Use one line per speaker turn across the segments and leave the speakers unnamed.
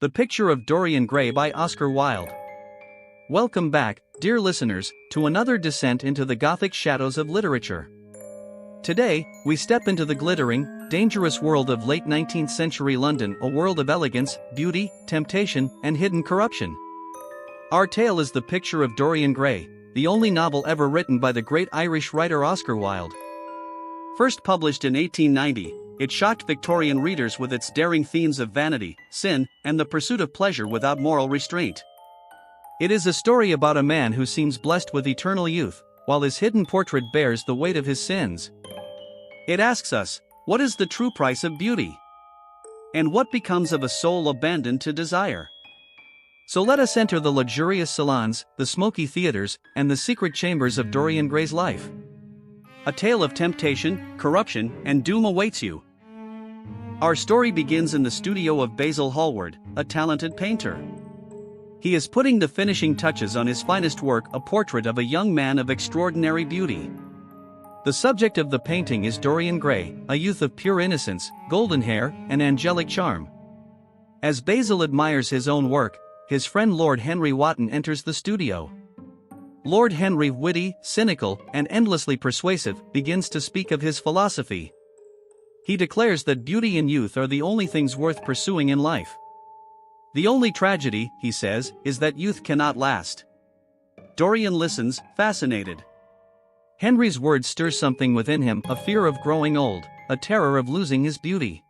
The Picture of Dorian Gray by Oscar Wilde. Welcome back, dear listeners, to another descent into the Gothic shadows of literature. Today, we step into the glittering, dangerous world of late 19th century London, a world of elegance, beauty, temptation, and hidden corruption. Our tale is The Picture of Dorian Gray, the only novel ever written by the great Irish writer Oscar Wilde. First published in 1890, it shocked Victorian readers with its daring themes of vanity, sin, and the pursuit of pleasure without moral restraint. It is a story about a man who seems blessed with eternal youth, while his hidden portrait bears the weight of his sins. It asks us, what is the true price of beauty? And what becomes of a soul abandoned to desire? So let us enter the luxurious salons, the smoky theaters, and the secret chambers of Dorian Gray's life. A tale of temptation, corruption, and doom awaits you. Our story begins in the studio of Basil Hallward, a talented painter. He is putting the finishing touches on his finest work, a portrait of a young man of extraordinary beauty. The subject of the painting is Dorian Gray, a youth of pure innocence, golden hair, and angelic charm. As Basil admires his own work, his friend Lord Henry Wotton enters the studio. Lord Henry, witty, cynical, and endlessly persuasive, begins to speak of his philosophy. He declares that beauty and youth are the only things worth pursuing in life. The only tragedy, he says, is that youth cannot last. Dorian listens, fascinated. Henry's words stir something within him, a fear of growing old, a terror of losing his beauty.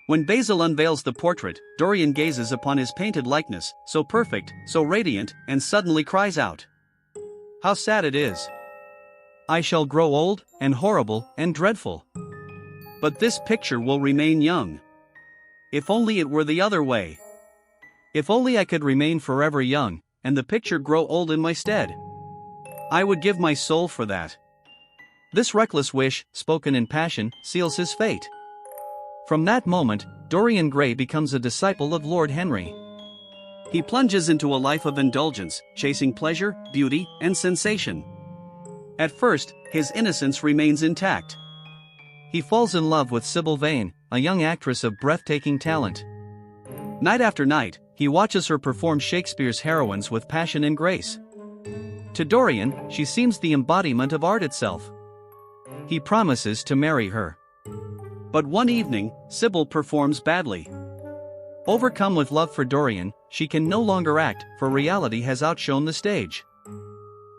When Basil unveils the portrait, Dorian gazes upon his painted likeness, so perfect, so radiant, and suddenly cries out, "How sad it is! I shall grow old, and horrible, and dreadful. But this picture will remain young. If only it were the other way. If only I could remain forever young, and the picture grow old in my stead. I would give my soul for that." This reckless wish, spoken in passion, seals his fate. From that moment, Dorian Gray becomes a disciple of Lord Henry. He plunges into a life of indulgence, chasing pleasure, beauty, and sensation. At first, his innocence remains intact. He falls in love with Sybil Vane, a young actress of breathtaking talent. Night after night, he watches her perform Shakespeare's heroines with passion and grace. To Dorian, she seems the embodiment of art itself. He promises to marry her. But one evening, Sybil performs badly. Overcome with love for Dorian, she can no longer act, for reality has outshone the stage.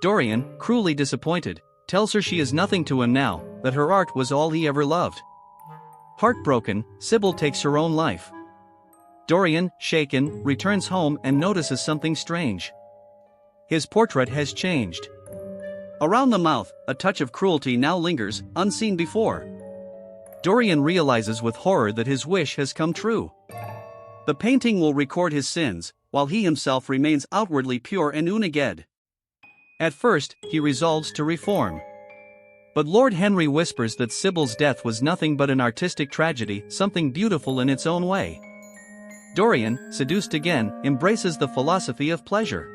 Dorian, cruelly disappointed, tells her she is nothing to him now, that her art was all he ever loved. Heartbroken, Sybil takes her own life. Dorian, shaken, returns home and notices something strange. His portrait has changed. Around the mouth, a touch of cruelty now lingers, unseen before. Dorian realizes with horror that his wish has come true. The painting will record his sins, while he himself remains outwardly pure and unaged. At first, he resolves to reform. But Lord Henry whispers that Sybil's death was nothing but an artistic tragedy, something beautiful in its own way. Dorian, seduced again, embraces the philosophy of pleasure.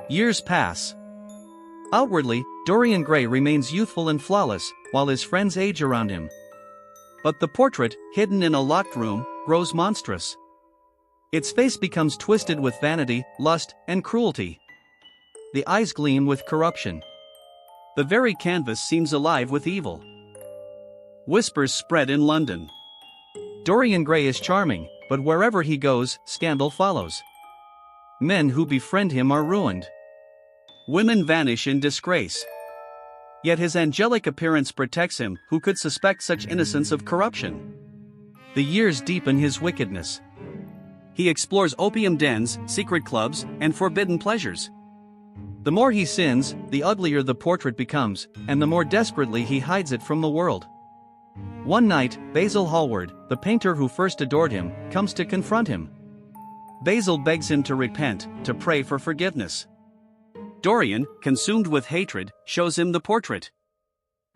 Years pass. Outwardly, Dorian Gray remains youthful and flawless, while his friends age around him. But the portrait, hidden in a locked room, grows monstrous. Its face becomes twisted with vanity, lust, and cruelty. The eyes gleam with corruption. The very canvas seems alive with evil. Whispers spread in London. Dorian Gray is charming, but wherever he goes, scandal follows. Men who befriend him are ruined. Women vanish in disgrace. Yet his angelic appearance protects him, who could suspect such innocence of corruption? The years deepen his wickedness. He explores opium dens, secret clubs, and forbidden pleasures. The more he sins, the uglier the portrait becomes, and the more desperately he hides it from the world. One night, Basil Hallward, the painter who first adored him, comes to confront him. Basil begs him to repent, to pray for forgiveness. Dorian, consumed with hatred, shows him the portrait.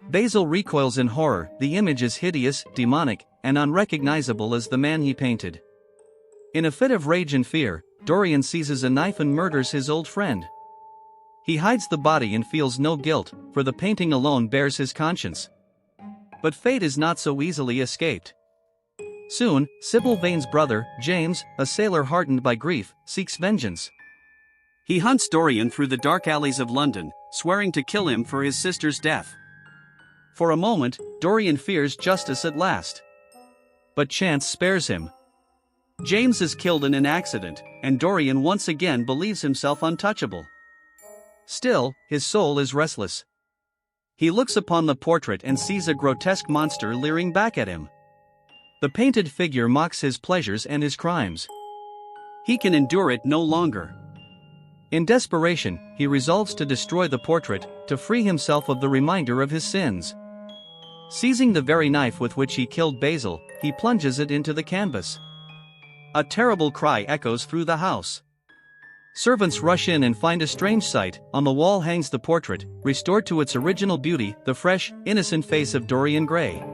Basil recoils in horror. The image is hideous, demonic, and unrecognizable as the man he painted. In a fit of rage and fear, Dorian seizes a knife and murders his old friend. He hides the body and feels no guilt, for the painting alone bears his conscience. But fate is not so easily escaped. Soon, Sybil Vane's brother, James, a sailor hardened by grief, seeks vengeance. He hunts Dorian through the dark alleys of London, swearing to kill him for his sister's death. For a moment, Dorian fears justice at last. But chance spares him. James is killed in an accident, and Dorian once again believes himself untouchable. Still, his soul is restless. He looks upon the portrait and sees a grotesque monster leering back at him. The painted figure mocks his pleasures and his crimes. He can endure it no longer. In desperation, he resolves to destroy the portrait, to free himself of the reminder of his sins. Seizing the very knife with which he killed Basil, he plunges it into the canvas. A terrible cry echoes through the house. Servants rush in and find a strange sight. On the wall hangs the portrait, restored to its original beauty, the fresh, innocent face of Dorian Gray.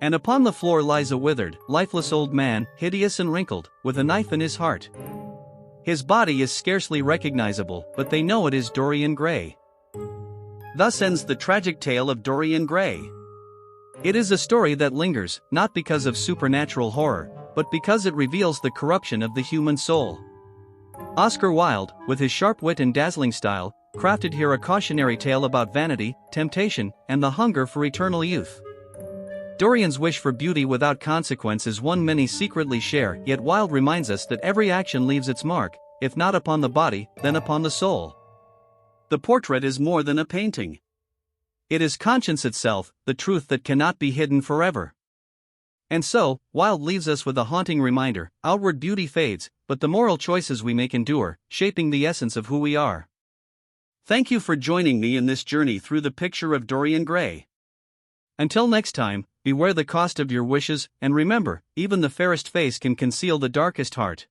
And upon the floor lies a withered, lifeless old man, hideous and wrinkled, with a knife in his heart. His body is scarcely recognizable, but they know it is Dorian Gray. Thus ends the tragic tale of Dorian Gray. It is a story that lingers, not because of supernatural horror, but because it reveals the corruption of the human soul. Oscar Wilde, with his sharp wit and dazzling style, crafted here a cautionary tale about vanity, temptation, and the hunger for eternal youth. Dorian's wish for beauty without consequence is one many secretly share, yet Wilde reminds us that every action leaves its mark, if not upon the body, then upon the soul. The portrait is more than a painting. It is conscience itself, the truth that cannot be hidden forever. And so, Wilde leaves us with a haunting reminder: outward beauty fades, but the moral choices we make endure, shaping the essence of who we are. Thank you for joining me in this journey through the picture of Dorian Gray. Until next time, beware the cost of your wishes, and remember, even the fairest face can conceal the darkest heart.